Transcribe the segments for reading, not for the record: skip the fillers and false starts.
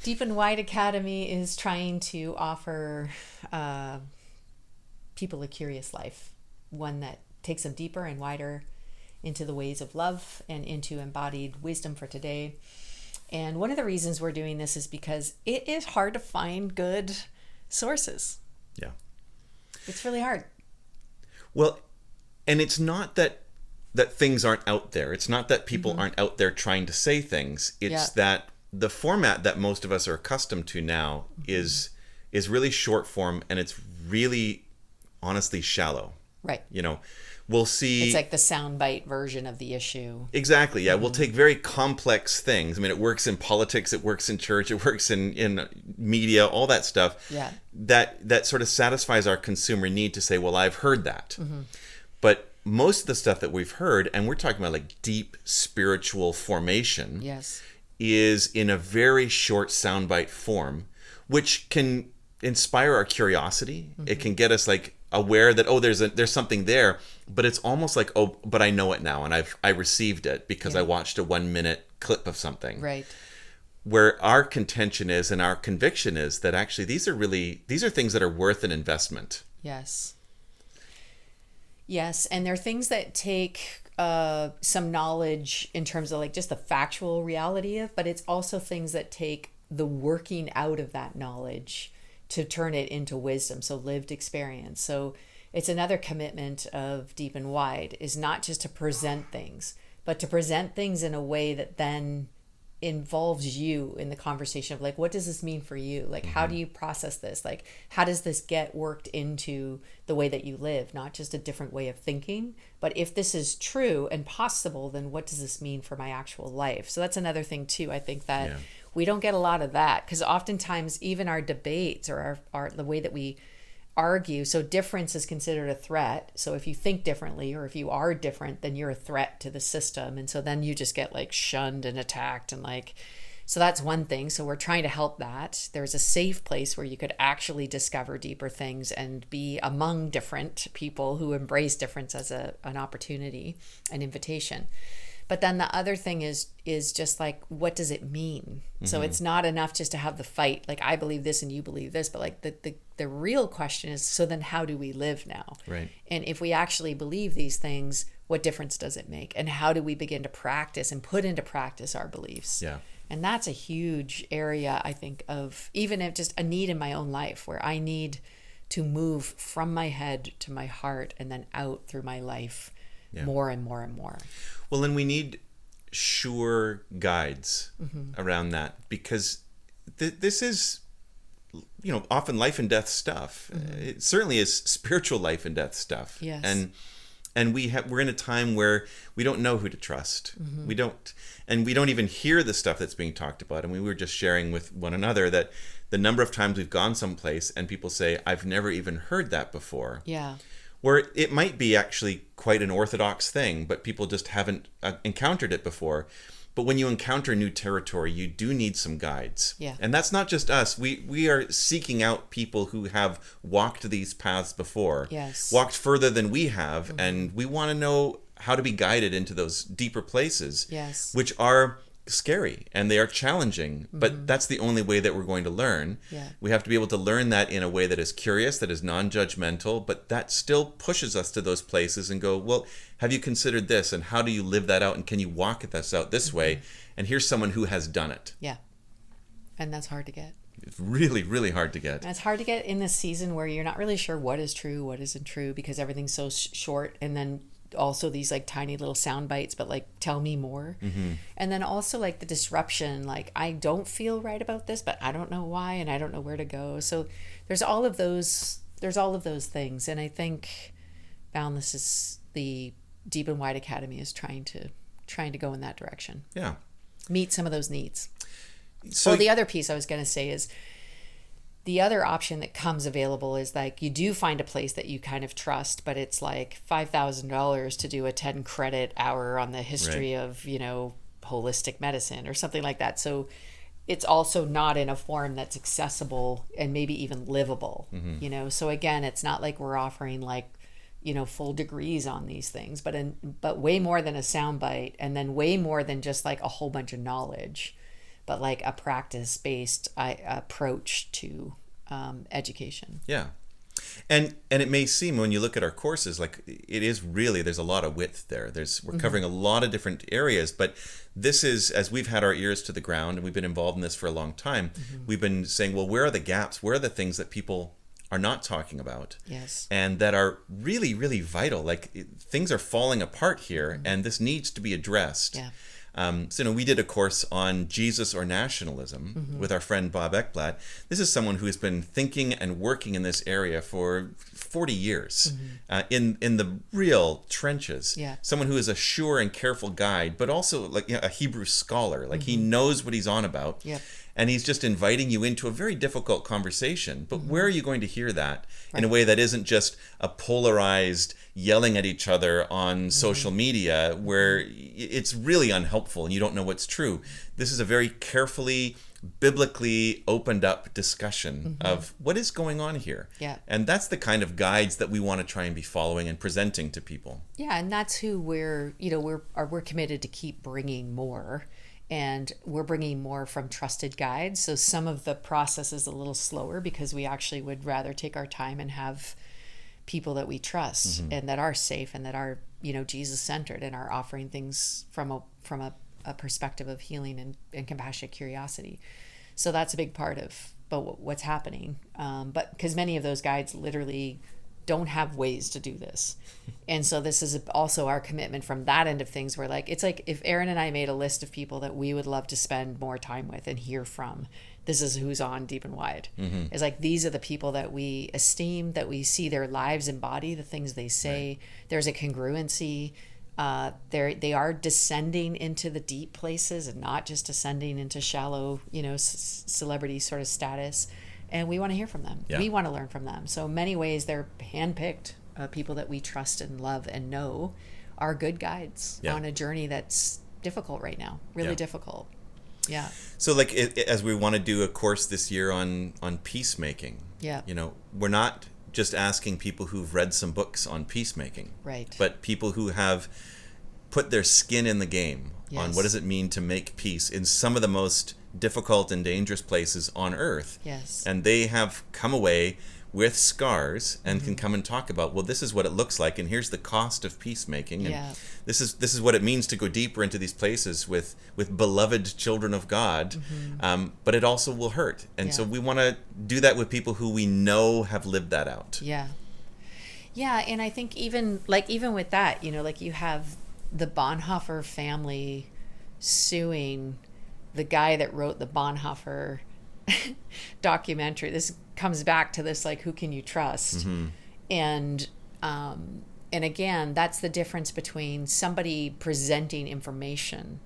Deep and Wide Academy is trying to offer people a curious life, one that takes them deeper and wider into the ways of love and into embodied wisdom for today. And one of the reasons we're doing this is because it is hard to find good sources. Yeah. It's really hard. Well, and it's not that things aren't out there. It's not that people aren't out there trying to say things. It's that the format that most of us are accustomed to now is really short form, and it's really honestly shallow. Right. You know, we'll see. It's like the soundbite version of the issue. Exactly. Yeah. We'll take very complex things. I mean, it works in politics, it works in church, it works in media, all that stuff. Yeah. That sort of satisfies our consumer need to say, well, I've heard that. But most of the stuff that we've heard, and we're talking about like deep spiritual formation, Yes. is in a very short soundbite form, which can inspire our curiosity. It can get us like aware that, oh, there's something there, but it's almost like, oh, but I know it now, and I received it because I watched a 1 minute clip of something. Right. Where our contention is and our conviction is that actually these are things that are worth an investment. Yes. Yes, and they're things that take some knowledge in terms of like just the factual reality of, but it's also things that take the working out of that knowledge to turn it into wisdom, so lived experience. So it's another commitment of Deep and Wide, is not just to present things, but to present things in a way that then involves you in the conversation of like, what does this mean for you? Like, how do you process this? Like, how does this get worked into the way that you live? Not just a different way of thinking, but if this is true and possible, then what does this mean for my actual life? So that's another thing too. I think that we don't get a lot of that, because oftentimes even our debates or our the way that we argue, so difference is considered a threat. So if you think differently or if you are different, then you're a threat to the system, and so then you just get like shunned and attacked, and like, so that's one thing. So we're trying to help that. There's a safe place where you could actually discover deeper things and be among different people who embrace difference as an opportunity, an invitation. But then the other thing is just like, what does it mean? So it's not enough just to have the fight, like I believe this and you believe this, but like the real question is, so then how do we live now? Right. And if we actually believe these things, what difference does it make? And how do we begin to practice and put into practice our beliefs? Yeah. And that's a huge area, I think, of even if just a need in my own life, where I need to move from my head to my heart and then out through my life more and more and more. Well, and we need sure guides around that, because this is, you know, often life and death stuff. It certainly is spiritual life and death stuff. Yes. And we're in a time where we don't know who to trust. We don't even hear the stuff that's being talked about. And we were just sharing with one another that the number of times we've gone someplace and people say, I've never even heard that before. Yeah. Where it might be actually quite an orthodox thing, but people just haven't encountered it before. But when you encounter new territory, you do need some guides. Yeah. And that's not just us. We are seeking out people who have walked these paths before, Yes. walked further than we have, and we want to know how to be guided into those deeper places, Yes. which are scary and they are challenging, but that's the only way that we're going to learn. Yeah. We have to be able to learn that in a way that is curious, that is non-judgmental, but that still pushes us to those places and go, well, have you considered this, and how do you live that out, and can you walk this out this way? And here's someone who has done it. Yeah. And that's hard to get. It's really, really hard to get. And it's hard to get in this season where you're not really sure what is true, what isn't true, because everything's so short, and then also these like tiny little sound bites, but like, tell me more. And then also like the disruption, like I don't feel right about this, but I don't know why, and I don't know where to go. So there's all of those things. And I think Boundless is the Deep and Wide Academy is trying to go in that direction. Yeah. Meet some of those needs. So The other piece I was going to say is, the other option that comes available is like, you do find a place that you kind of trust, but it's like $5,000 to do a 10 credit hour on the history of, you know, holistic medicine or something like that. So it's also not in a form that's accessible and maybe even livable, you know? So again, it's not like we're offering like, you know, full degrees on these things, but way more than a soundbite, and then way more than just like a whole bunch of knowledge. but like a practice-based approach to education. Yeah. And it may seem, when you look at our courses, like it is really, there's a lot of width there. We're covering a lot of different areas, but this is, as we've had our ears to the ground and we've been involved in this for a long time, we've been saying, well, where are the gaps? Where are the things that people are not talking about? Yes. And that are really, really vital. Like things are falling apart here, and this needs to be addressed. Yeah. So, we did a course on Jesus or nationalism with our friend Bob Ekblad. This is someone who has been thinking and working in this area for 40 years, in the real trenches. Yeah. Someone who is a sure and careful guide, but also like a Hebrew scholar. Like he knows what he's on about. Yep. And he's just inviting you into a very difficult conversation. But where are you going to hear that in a way that isn't just a polarized yelling at each other on social media, where it's really unhelpful and you don't know what's true? This is a very carefully, biblically opened up discussion of what is going on here. Yeah. And that's the kind of guides that we want to try and be following and presenting to people. Yeah, and that's who we're committed to keep bringing more. And we're bringing more from trusted guides. So some of the process is a little slower because we actually would rather take our time and have people that we trust and that are safe and that are, Jesus centered and are offering things from a perspective of healing and compassionate curiosity. So that's a big part of what's happening. But because many of those guides literally don't have ways to do this. And so this is also our commitment from that end of things, where it's like if Aaron and I made a list of people that we would love to spend more time with and hear from, this is who's on Deep and Wide. It's like, these are the people that we esteem, that we see their lives embody the things they say. Right. There's a congruency. They are descending into the deep places and not just ascending into shallow, celebrity sort of status. And we want to hear from them. Yeah. We want to learn from them. So in many ways, they're handpicked people that we trust and love and know are good guides on a journey that's difficult right now, really difficult. Yeah. So as we want to do a course this year on peacemaking, we're not just asking people who've read some books on peacemaking, right? But people who have put their skin in the game on what does it mean to make peace in some of the most difficult and dangerous places on earth. Yes. And they have come away with scars and can come and talk about, well, this is what it looks like, and here's the cost of peacemaking, and this is what it means to go deeper into these places with beloved children of God, but it also will hurt. And so we want to do that with people who we know have lived that out. Yeah. Yeah, and I think even with that, you have the Bonhoeffer family suing the guy that wrote the Bonhoeffer documentary. This comes back to this, who can you trust? And again, that's the difference between somebody presenting information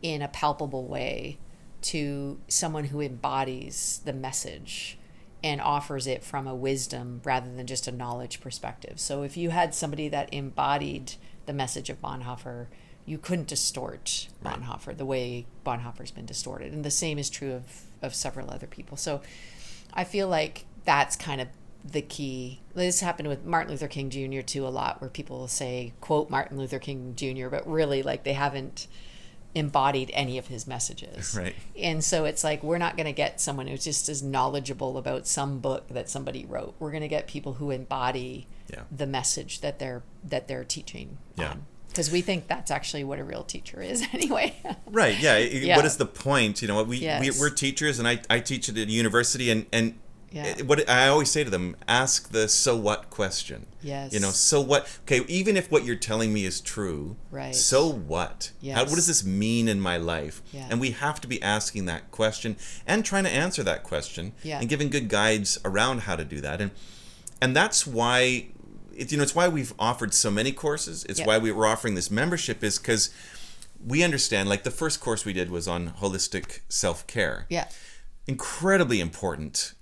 in a palpable way to someone who embodies the message and offers it from a wisdom rather than just a knowledge perspective. So if you had somebody that embodied the message of Bonhoeffer, you couldn't distort Bonhoeffer the way Bonhoeffer's been distorted. And the same is true of several other people. So I feel like that's kind of the key. This happened with Martin Luther King Jr. too a lot, where people will say, quote Martin Luther King Jr., but really they haven't embodied any of his messages. Right. And so it's we're not going to get someone who's just as knowledgeable about some book that somebody wrote. We're going to get people who embody the message that they're teaching on. Because we think that's actually what a real teacher is anyway. Right, What is the point? We're teachers, and I teach at a university, and what I always say to them, ask the so what question. Yes. So what? Okay, even if what you're telling me is true, right? So what? Yes. What does this mean in my life? Yeah. And we have to be asking that question and trying to answer that question and giving good guides around how to do that. And that's why it's why we've offered so many courses. It's why we were offering this membership, is because we understand, the first course we did was on holistic self-care. Yeah. Incredibly important,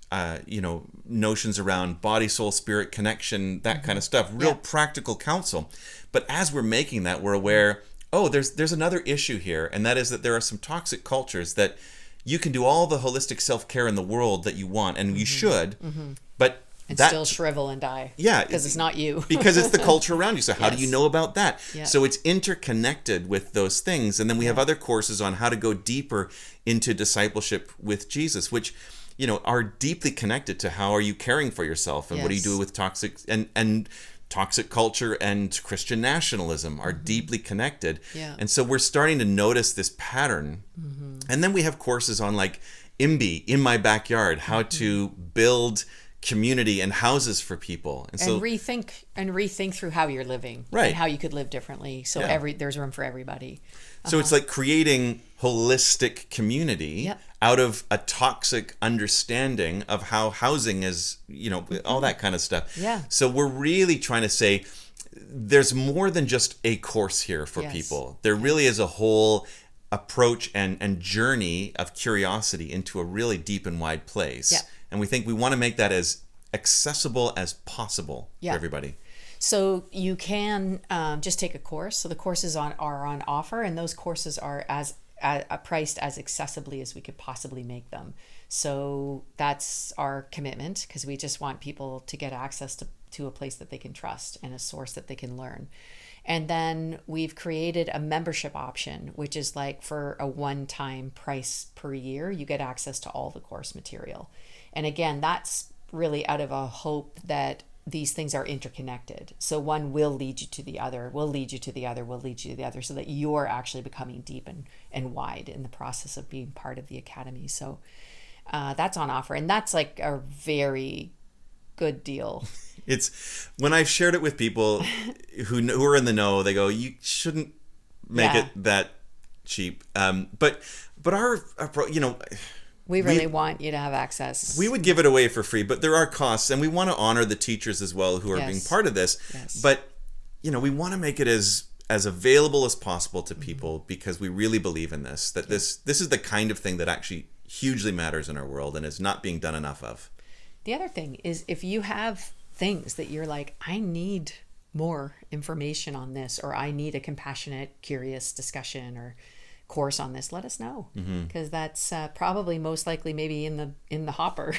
notions around body, soul, spirit, connection, that kind of stuff. Real practical counsel. But as we're making that, we're aware, there's another issue here, and that is that there are some toxic cultures that you can do all the holistic self-care in the world that you want, and you should, but and that still shrivel and die. Yeah, because it's not you. Because it's the culture around you. So how do Yes. you know about that? Yeah. So it's interconnected with those things. And then we have other courses on how to go deeper into discipleship with Jesus, which, you know, are deeply connected to how are you caring for yourself, and what do you Yes. do with toxic culture and Christian nationalism are deeply connected. Yeah. And so we're starting to notice this pattern. And then we have courses on like IMBY, in my backyard, how to build community and houses for people. And so rethink through how you're living, Right. and how you could live differently. So Yeah. there's room for everybody. So it's like creating holistic community Yep. out of a toxic understanding of how housing is, you know, all that kind of stuff. Yeah. So we're really trying to say there's more than just a course here for Yes. people. There really is a whole approach and journey of curiosity into a really deep and wide place. Yeah. And we think we want to make that as accessible as possible Yeah. for everybody. So you can just take a course. So the courses are on offer, and those courses are priced as accessibly as we could possibly make them. So that's our commitment, because we just want people to get access to a place that they can trust and a source that they can learn. And then we've created a membership option, which is like for a one-time price per year, you get access to all the course material. And again, that's really out of a hope that these things are interconnected. So one will lead you to the other, will lead you to the other, will lead you to the other, so that you're actually becoming deep and wide in the process of being part of the academy. So that's on offer. And that's like a very good deal. It's when I've shared it with people who are in the know, they go, "You shouldn't make Yeah. it that cheap." But our you know, We really want you to have access. we would give it away for free, but there are costs, and we want to honor the teachers as well who are Yes. being part of this. Yes. But you know, we want to make it as available as possible to people, because we really believe in this. That this is the kind of thing that actually hugely matters in our world and is not being done enough of. The other thing is, if you have things that you're like, I need more information on this, or I need a compassionate, curious discussion or course on this, let us know, because that's probably most likely maybe in the hopper,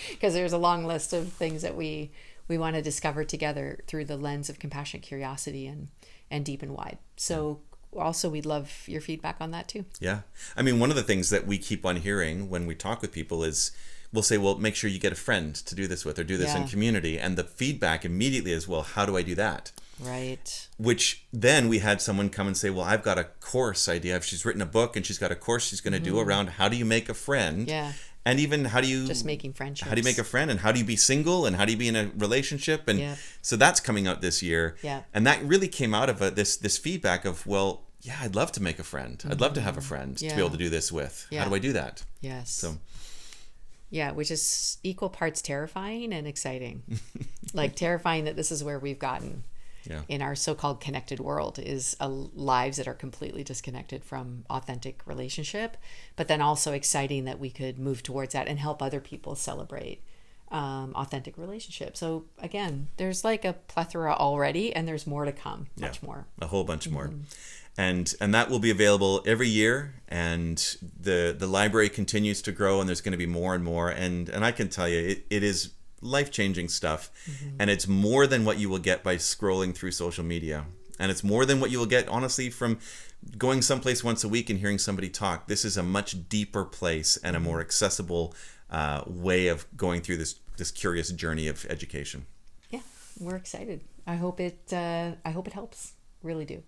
because there's a long list of things that we want to discover together through the lens of compassionate curiosity and deep and wide. So also, we'd love your feedback on that too. Yeah. I mean, one of the things that we keep on hearing when we talk with people is we'll say, well, make sure you get a friend to do this with, or do this in Yeah. community. And the feedback immediately is, well, how do I do that? Right. Which then we had someone come and say, well, I've got a course idea. She's written a book and she's got a course she's going to do around how do you make a friend? Yeah. And even how do you Just making friendships. How do you make a friend, and how do you be single, and how do you be in a relationship? And Yeah. so that's coming out this year. Yeah. And that really came out of this feedback of, well, yeah, I'd love to make a friend. I'd love to have a friend to Yeah. be able to do this with. Yeah. How do I do that? Yes. So Yeah, which is equal parts terrifying and exciting. Like terrifying that this is where we've gotten Yeah. in our so-called connected world, is lives that are completely disconnected from authentic relationship, but then also exciting that we could move towards that and help other people celebrate authentic relationships. So again, there's like a plethora already, and there's more to come, much more. a whole bunch more. And that will be available every year, and the library continues to grow, and there's going to be more and more, and I can tell you it is life-changing stuff, and it's more than what you will get by scrolling through social media, and it's more than what you will get honestly from going someplace once a week and hearing somebody talk. This is a much deeper place and a more accessible way of going through this curious journey of education. Yeah, we're excited. I hope it helps. Really do.